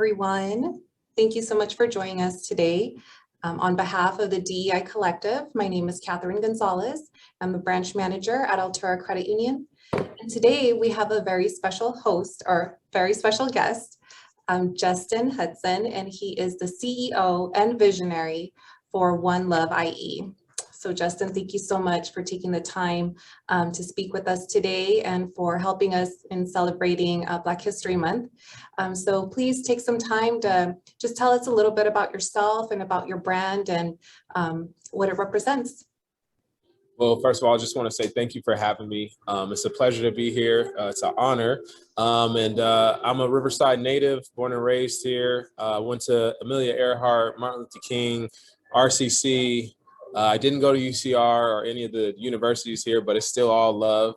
everyone. Thank you so much for joining us today. On behalf of the DEI Collective, my name is Katherine Gonzalez. I'm a branch manager at Altura Credit Union. And today we have a very special host, or very special guest, Justin Hudson, and he is the CEO and visionary for 1loveIE. So Justin, thank you so much for taking the time to speak with us today and for helping us in celebrating Black History Month. So please take some time to just tell us a little bit about yourself and about your brand and what it represents. Well, first of all, I just want to say thank you for having me. It's a pleasure to be here. It's an honor. I'm a Riverside native, born and raised here. Went to Amelia Earhart, Martin Luther King, RCC. I didn't go to UCR or any of the universities here, but it's still all love.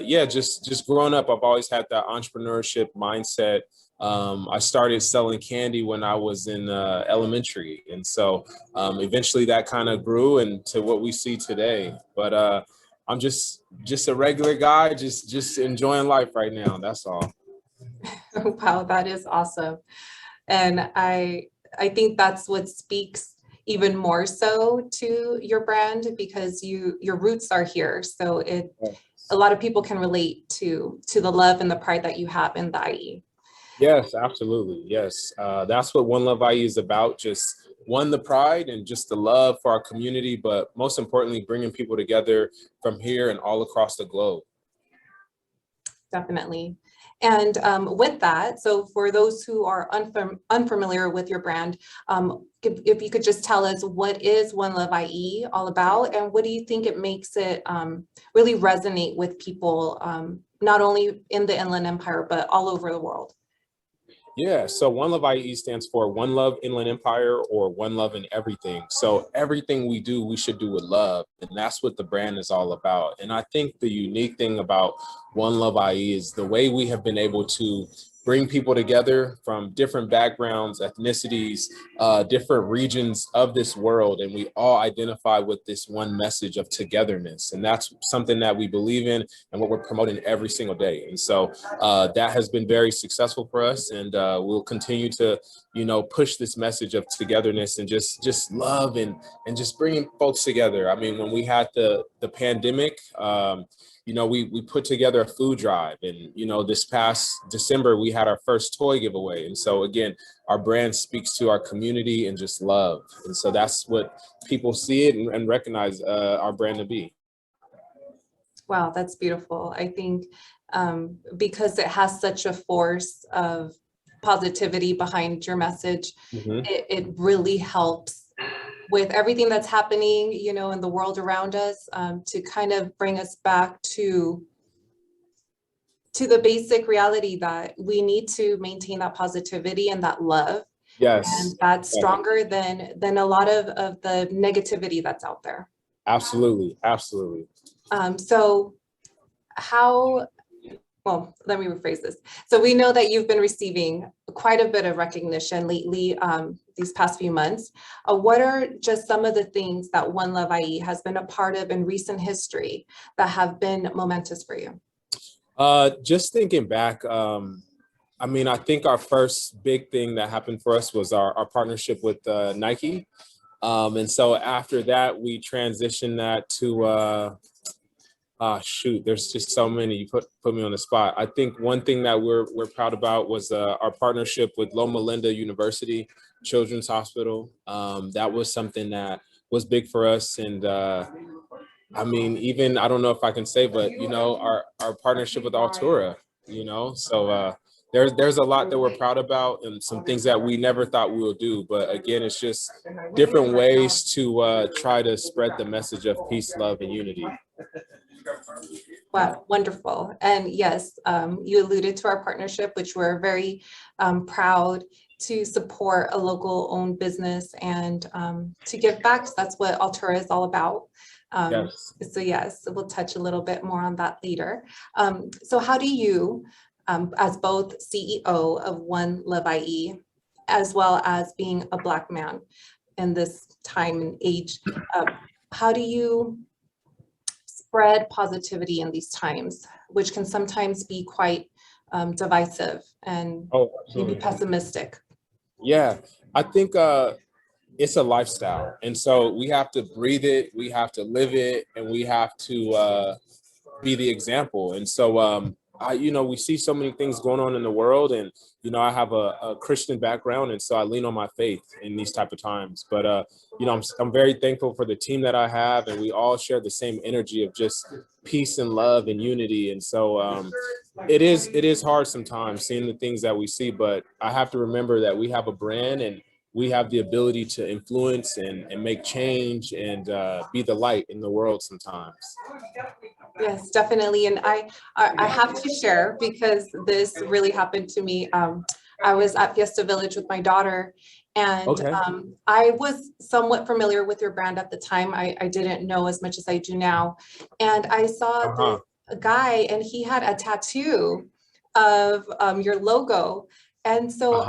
Yeah, just growing up, I've always had that entrepreneurship mindset. I started selling candy when I was in elementary. And so eventually that kind of grew into what we see today. But I'm just a regular guy, just enjoying life right now. That's all. Wow, that is awesome. And I think that's what speaks even more so to your brand, because your roots are here. So a lot of people can relate to the love and the pride that you have in the IE. Yes, absolutely. Yes. That's what 1loveIE is about. Just the pride and just the love for our community, but most importantly, bringing people together from here and all across the globe. Definitely. And with that, so for those who are unfamiliar with your brand, if you could just tell us, what is 1loveIE all about, and what do you think it makes it really resonate with people, not only in the Inland Empire, but all over the world? Yeah, so 1loveIE stands for One Love Inland Empire, or One Love in Everything. So everything we do, we should do with love. And that's what the brand is all about. And I think the unique thing about 1loveIE is the way we have been able to bring people together from different backgrounds, ethnicities, different regions of this world. And we all identify with this one message of togetherness. And that's something that we believe in and what we're promoting every single day. And so that has been very successful for us. And we'll continue to, push this message of togetherness and just love and just bringing folks together. I mean, when we had the pandemic, we put together a food drive, and, this past December, we had our first toy giveaway. And so again, our brand speaks to our community and just love. And so that's what people see it and recognize our brand to be. Wow, that's beautiful. I think because it has such a force of positivity behind your message, it really helps with everything that's happening, in the world around us, to kind of bring us back to the basic reality that we need to maintain that positivity and that love. Yes. And that's stronger than a lot of the negativity that's out there. Absolutely. Absolutely. Well, let me rephrase this. So we know that you've been receiving quite a bit of recognition lately, these past few months. What are just some of the things that 1loveIE has been a part of in recent history that have been momentous for you? Just thinking back, I think our first big thing that happened for us was our partnership with Nike. And so after that, we transitioned that to there's just so many. You put me on the spot. I think one thing that we're proud about was our partnership with Loma Linda University Children's Hospital. That was something that was big for us. And even, I don't know if I can say, but our partnership with Altura, so there's a lot that we're proud about, and some things that we never thought we would do. But again, it's just different ways to try to spread the message of peace, love, and unity. Wow, wonderful. And yes, you alluded to our partnership, which we're very proud to support a local owned business and to give back. So that's what Altura is all about. Yes. So yes, we'll touch a little bit more on that later. So how do you, as both CEO of 1loveIE, as well as being a Black man in this time and age, how do you spread positivity in these times, which can sometimes be quite divisive and Oh, maybe absolutely. pessimistic. Yeah, I think it's a lifestyle. And so we have to breathe it, we have to live it, and we have to be the example. And so we see so many things going on in the world, and I have a Christian background, and so I lean on my faith in these type of times. But I'm very thankful for the team that I have, and we all share the same energy of just peace and love and unity. And so it is hard sometimes seeing the things that we see, but I have to remember that we have a brand, and we have the ability to influence and make change and be the light in the world sometimes. Yes, definitely. And I have to share, because this really happened to me. I was at Fiesta Village with my daughter, and Okay. I was somewhat familiar with your brand at the time. I didn't know as much as I do now. And I saw this guy, and he had a tattoo of your logo. And so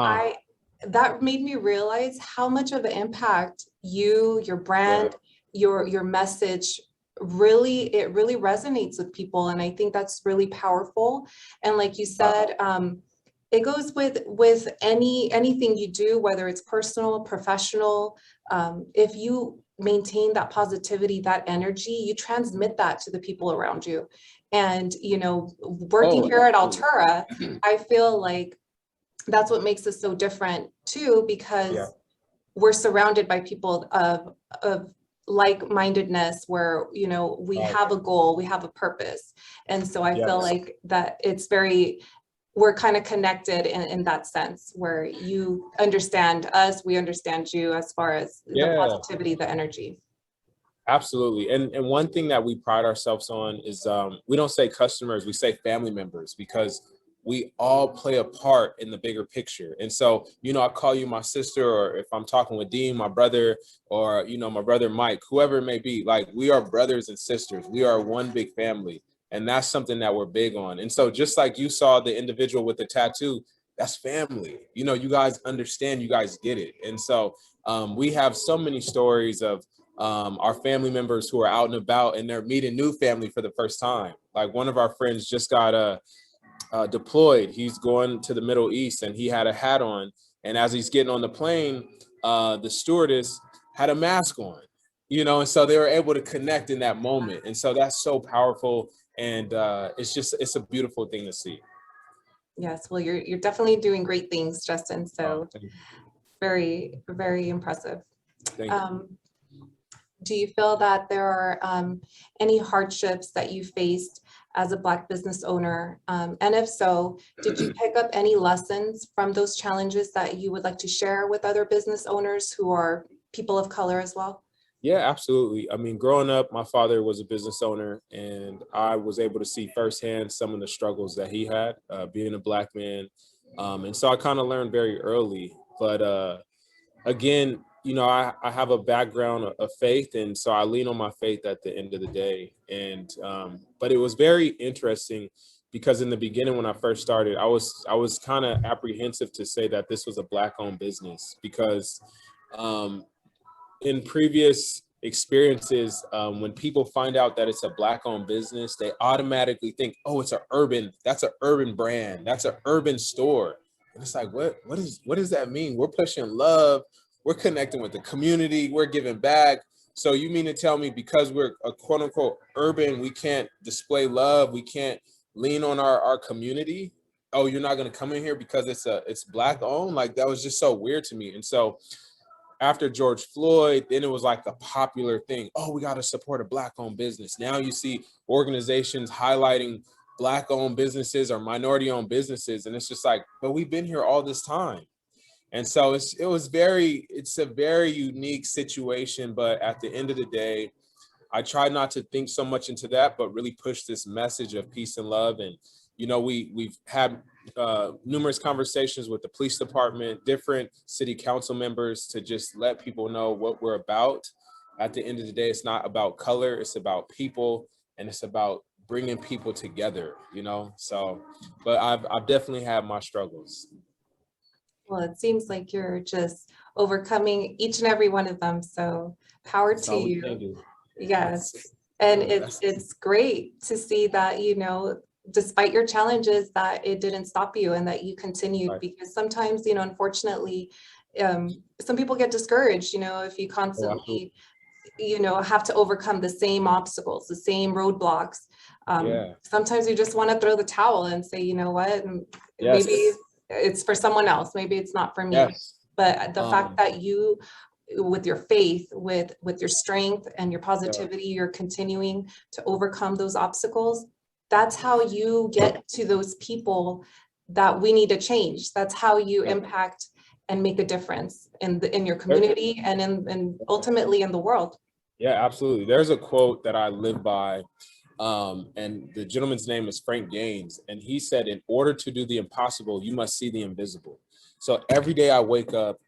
that made me realize how much of an impact your brand, your message, it really resonates with people. And I think that's really powerful. And like you said, it goes with anything you do, whether it's personal, professional. If you maintain that positivity, that energy, you transmit that to the people around you. And working here at Altura, I feel like that's what makes us so different too, because we're surrounded by people of like-mindedness, where we have a goal, we have a purpose. And so I feel like that we're kind of connected in that sense, where you understand us, we understand you, as far as the positivity, the energy. Absolutely. And one thing that we pride ourselves on is we don't say customers, we say family members, because we all play a part in the bigger picture. And so, I call you my sister, or if I'm talking with Dean, my brother, or, my brother Mike, whoever it may be, like, we are brothers and sisters. We are one big family. And that's something that we're big on. And so just like you saw the individual with the tattoo, that's family. You guys understand, you guys get it. And so we have so many stories of our family members who are out and about, and they're meeting new family for the first time. Like, one of our friends just got deployed. He's going to the Middle East, and he had a hat on. And as he's getting on the plane, the stewardess had a mask on, and so they were able to connect in that moment. And so that's so powerful. And it's a beautiful thing to see. Yes, well, you're definitely doing great things, Justin. So very, very impressive. Thank you. Do you feel that there are any hardships that you faced as a Black business owner? And if so, did you pick up any lessons from those challenges that you would like to share with other business owners who are people of color as well? Yeah, absolutely. I mean, growing up, my father was a business owner, and I was able to see firsthand some of the struggles that he had being a Black man. And so I kind of learned very early. But again, I have a background of faith, and so I lean on my faith at the end of the day. And but it was very interesting, because in the beginning, when I first started, I was kind of apprehensive to say that this was a Black-owned business, because in previous experiences, when people find out that it's a Black-owned business, they automatically think, oh, that's an urban brand, that's an urban store. And it's like, what does that mean? We're pushing love, we're connecting with the community, we're giving back. So you mean to tell me, because we're a quote unquote urban, we can't display love, we can't lean on our community? Oh, you're not going to come in here because it's Black owned? Like, that was just so weird to me. And so after George Floyd, then it was like a popular thing. Oh, we got to support a Black-owned business. Now you see organizations highlighting Black-owned businesses or minority-owned businesses, and it's just like, but we've been here all this time. And so it's a very unique situation. But at the end of the day, I try not to think so much into that, but really push this message of peace and love. And we've had numerous conversations with the police department, different city council members, to just let people know what we're about. At the end of the day, it's not about color, it's about people, and it's about bringing people together, So, but I've definitely had my struggles. Well, it seems like you're just overcoming each and every one of them. So power to you. Yes. And it's great to see that, despite your challenges, that it didn't stop you and that you continued. Right. Because sometimes, unfortunately, some people get discouraged, if you constantly, have to overcome the same obstacles, the same roadblocks. Sometimes you just want to throw the towel and say, you know what, maybe it's for someone else. Maybe it's not for me. But the fact that you, with your faith, with your strength and your positivity, you're continuing to overcome those obstacles. That's how you get to those people that we need to change. That's how you impact and make a difference in your community and ultimately in the world. Yeah, absolutely. There's a quote that I live by, and the gentleman's name is Frank Gaines, and he said, in order to do the impossible, you must see the invisible. So every day I wake up,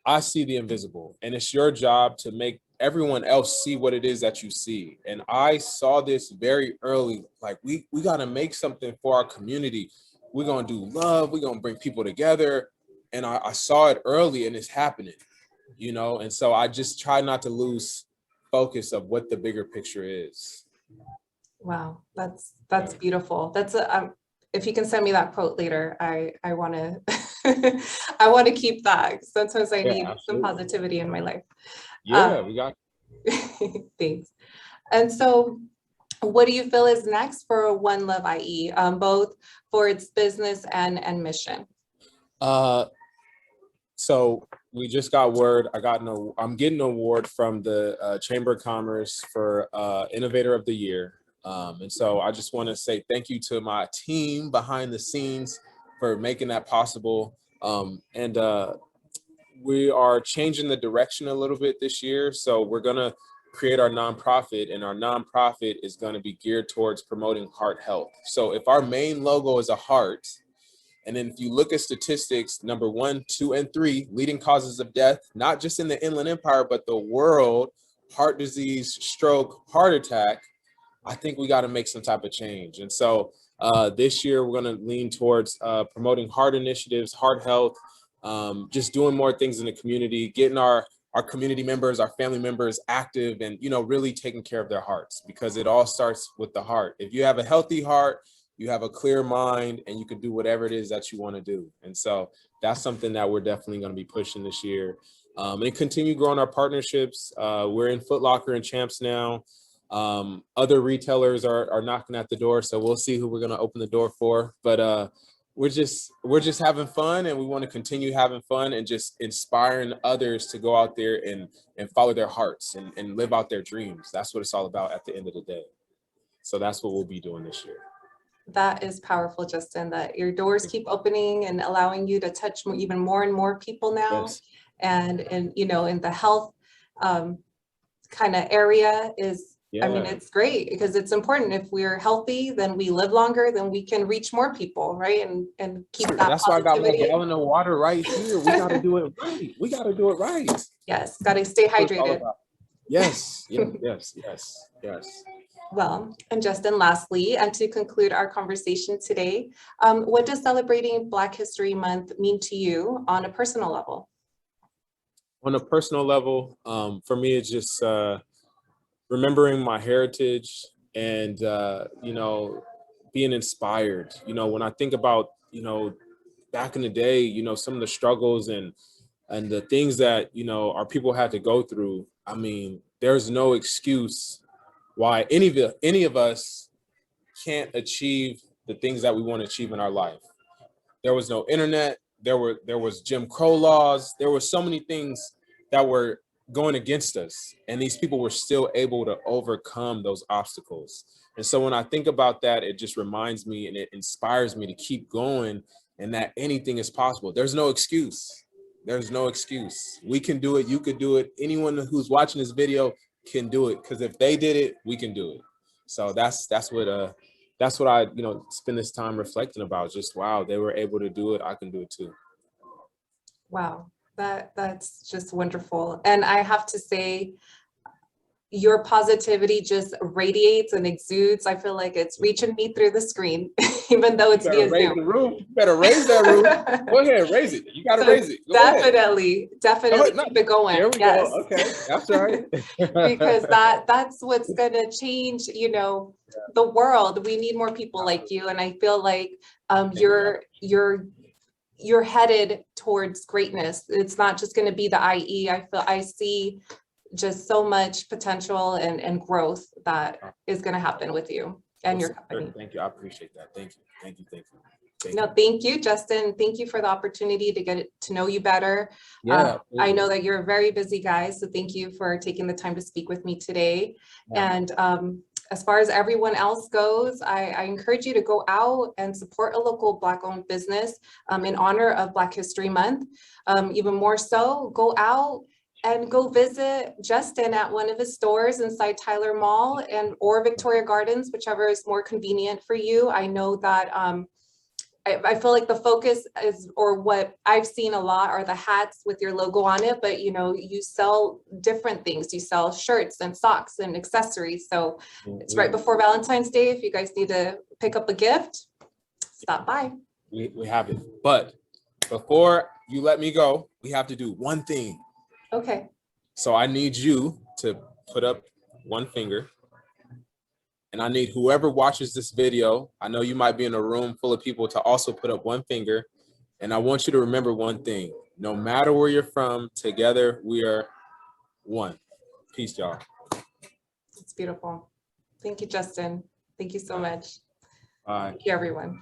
I see the invisible, and it's your job to make everyone else see what it is that you see. And I saw this very early, like we got to make something for our community. We're going to do love. We're going to bring people together. And I saw it early, and it's happening, and so I just try not to lose focus of what the bigger picture is. Wow, that's beautiful. That's if you can send me that quote later, I want to I want to keep that. Sometimes I need some positivity in my life. We got thanks. And so what do you feel is next for One Love IE, both for its business and mission? So we just got word. I'm getting an award from the Chamber of Commerce for Innovator of the Year. And so I just want to say thank you to my team behind the scenes for making that possible. And we are changing the direction a little bit this year. So we're going to create our nonprofit, and our nonprofit is going to be geared towards promoting heart health. So if our main logo is a heart, and then if you look at statistics, number 1, 2, and 3, leading causes of death, not just in the Inland Empire, but the world, heart disease, stroke, heart attack, I think we got to make some type of change. And so this year, we're going to lean towards promoting heart initiatives, heart health, just doing more things in the community, getting our community members, our family members active, and, really taking care of their hearts, because it all starts with the heart. If you have a healthy heart, you have a clear mind, and you can do whatever it is that you want to do. And so that's something that we're definitely going to be pushing this year, and continue growing our partnerships. We're in Foot Locker and Champs now. Other retailers are knocking at the door, so we'll see who we're going to open the door for. But we're just having fun, and we want to continue having fun and just inspiring others to go out there and follow their hearts and live out their dreams. That's what it's all about at the end of the day. So that's what we'll be doing this year. That is powerful, Justin, that your doors keep opening and allowing you to touch even more and more people now. And in the health kind of area is, I mean, it's great because it's important. If we're healthy, then we live longer, then we can reach more people, right? And keep that That's positivity. Why I got my gallon of water right here. We got to do it right. We got to do it right. Yes, got to stay hydrated. Yes. Well, and Justin, lastly, and to conclude our conversation today, what does celebrating Black History Month mean to you on a personal level? On a personal level, for me, it's just remembering my heritage and, being inspired. When I think about, back in the day, some of the struggles and the things that, our people had to go through, I mean, there's no excuse why any of us can't achieve the things that we want to achieve in our life. There was no internet. There was Jim Crow laws. There were so many things that were going against us, and these people were still able to overcome those obstacles. And so when I think about that, it just reminds me and it inspires me to keep going, and that anything is possible. There's no excuse. There's no excuse. We can do it. You could do it. Anyone who's watching this video can do it, because if they did it, we can do it. So that's what I spend this time reflecting about. Just, wow, they were able to do it. I can do it too. Wow, that's just wonderful. And I have to say, your positivity just radiates and exudes. I feel like it's reaching me through the screen. even though it's via raise Zoom. the roof. You better raise that roof. Go ahead, raise it. You got to So raise it. Go ahead. definitely keep it going. There we Yes. go. Okay, that's right. Because that's what's going to change, the world. We need more people like you, and I feel like you're headed towards greatness. It's not just going to be the IE. I see just so much potential and growth that is going to happen with you and your company. Thank you. I appreciate that. Thank you. Thank you. Thank you. Thank you, Justin. Thank you for the opportunity to get to know you better. Yeah, I know that you're a very busy guy, so thank you for taking the time to speak with me today. Yeah. And as far as everyone else goes, I encourage you to go out and support a local Black-owned business in honor of Black History Month. Even more so, go out and go visit Justin at one of his stores inside Tyler Mall or Victoria Gardens, whichever is more convenient for you. I know that I feel like the focus is, or what I've seen a lot, are the hats with your logo on it, but you sell different things. You sell shirts and socks and accessories. So it's right before Valentine's Day. If you guys need to pick up a gift, stop by. We have it. But before you let me go, we have to do one thing. Okay. So I need you to put up one finger. And I need whoever watches this video, I know you might be in a room full of people, to also put up one finger. And I want you to remember one thing. No matter where you're from, together we are one. Peace, y'all. It's beautiful. Thank you, Justin. Thank you so much. Bye. Thank you, everyone.